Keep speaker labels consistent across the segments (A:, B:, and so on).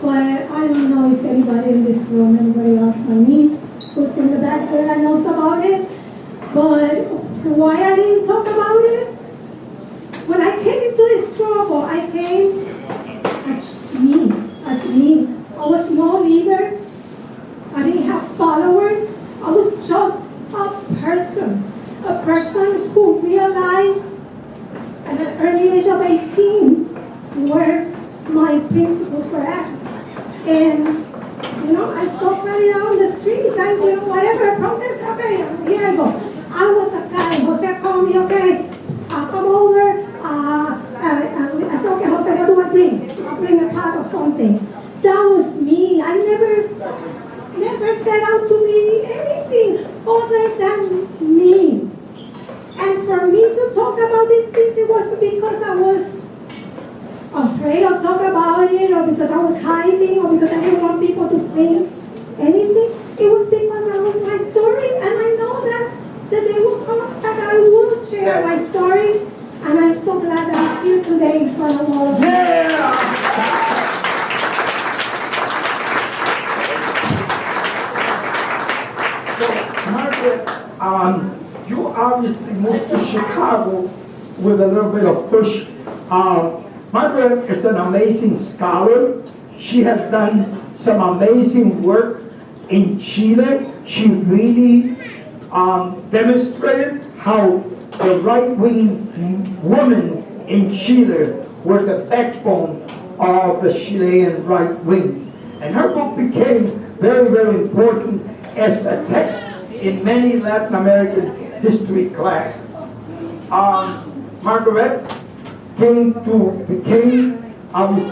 A: but I don't know if anybody in this room, anybody else, my niece, who's in the back there, knows about it. But why I didn't talk about it? When I came into this struggle, I came as me. I was no leader. I didn't have followers. I was just a person who realized at an early age of 18 where my principles were at. And, I saw Maria on the streets, and, whatever, protest, okay, here I go. I was the guy, Jose called me, okay, I'll come over, I said, okay, Jose, what do I bring? I'll bring a pot of something. That was me. I never set out to be anything other than me. And for me to talk about these things, it wasn't because I was afraid to talk about it, or because I was hiding, or because I didn't want people to think anything. It was because I was my story, and I know that the day will come that I will share my story. And I'm so glad that I'm here today in front of all of you.
B: So, Margaret, you obviously moved to Chicago with a little bit of push. Margaret is an amazing scholar. She has done some amazing work in Chile. She really demonstrated how the right-wing women in Chile were the backbone of the Chilean right wing. And her book became very, very important as a text in many Latin American history classes. Margaret became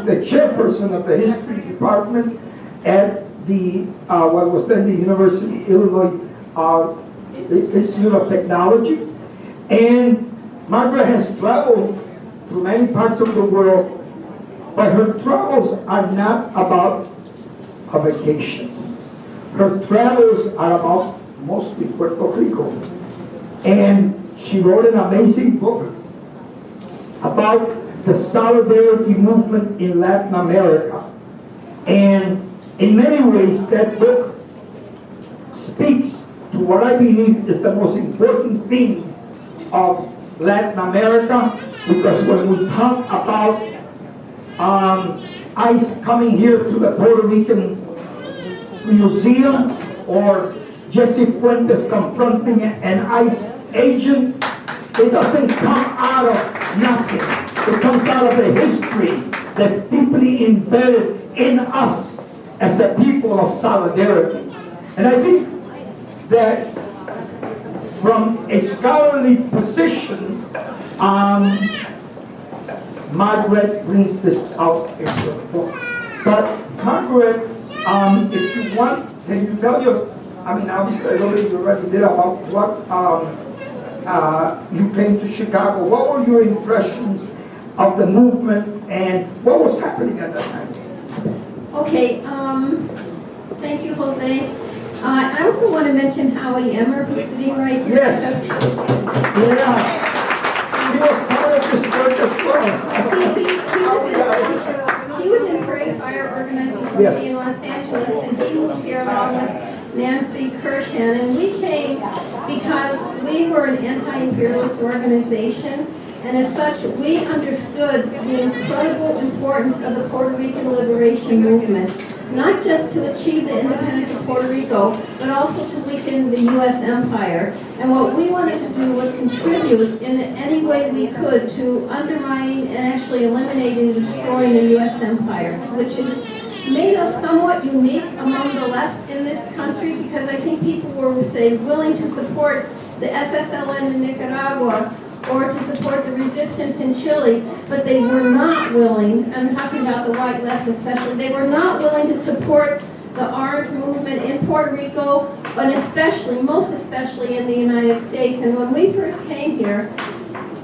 B: the chairperson of the history department at the what was then the University of Illinois Institute of Technology. And Margaret has traveled to many parts of the world, but her travels are not about a vacation. Her travels are about mostly Puerto Rico. And she wrote an amazing book about the solidarity movement in Latin America. And in many ways, that book speaks to what I believe is the most important thing of Latin America, because when we talk about ICE coming here to the Puerto Rican Museum, or Jesse Fuentes confronting an ICE agent, it doesn't come out of nothing. It comes out of a history that's deeply embedded in us as a people of solidarity. And I think that from a scholarly position, Margaret brings this out in her book. But Margaret, if you want, can you tell your, obviously I know that you already did about what you came to Chicago. What were your impressions of the movement and what was happening at that time?
C: Okay, thank you, Jose. I also want to mention Howie Emmer, who's sitting right here.
B: Yes. Yeah. He was part of this work as well.
C: He was in Prairie Fire Organization in Los Angeles, and he moved here along with Nancy Kirshan. And we came because we were an anti-imperialist organization, and as such, we understood the incredible importance of the Puerto Rican liberation movement, not just to achieve the independence of Puerto Rico, but also to weaken the U.S. empire. And what we wanted to do was contribute in any way we could to undermining and actually eliminating and destroying the U.S. empire, which has made us somewhat unique among the left in this country, because I think people were, say, willing to support the FSLN in Nicaragua or to support the resistance in Chile, but they were not willing, I'm talking about the white left especially, they were not willing to support the orange movement in Puerto Rico, but especially, most especially in the United States. And when we first came here,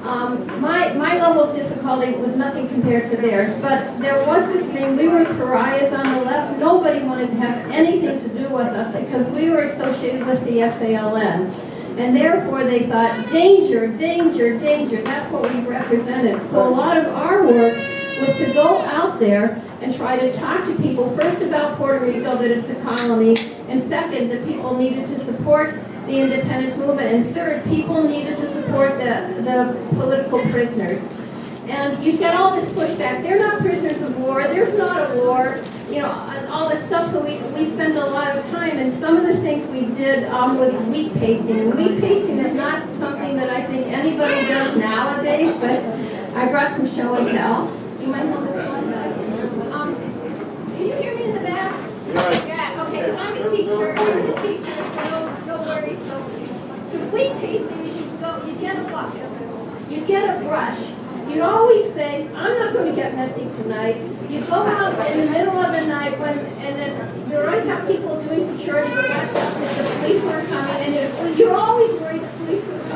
C: my level of difficulty was nothing compared to theirs, but there was this thing, we were pariahs on the left. Nobody wanted to have anything to do with us because we were associated with the FALN. And therefore they thought, danger, danger, danger. That's what we represented. So a lot of our work was to go out there and try to talk to people, first about Puerto Rico, that it's a colony, and second, that people needed to support the independence movement, and third, people needed to support the political prisoners. And you get all this pushback. They're not prisoners of war. There's not a war. You know, all this stuff. So we spend a lot of time. And some of the things we did was wheat pasting. And wheat pasting is not something that I think anybody does nowadays. But I brought some show and tell. You might know this one. Can you hear me in the back? Yeah. Okay. Because I'm a teacher. So no worries. So wheat pasting is you get a bucket. You get a brush. You'd always say, I'm not going to get messy tonight. You go out in the middle of the night and then you already have people doing security to watch out because the police were coming, and you're always worried,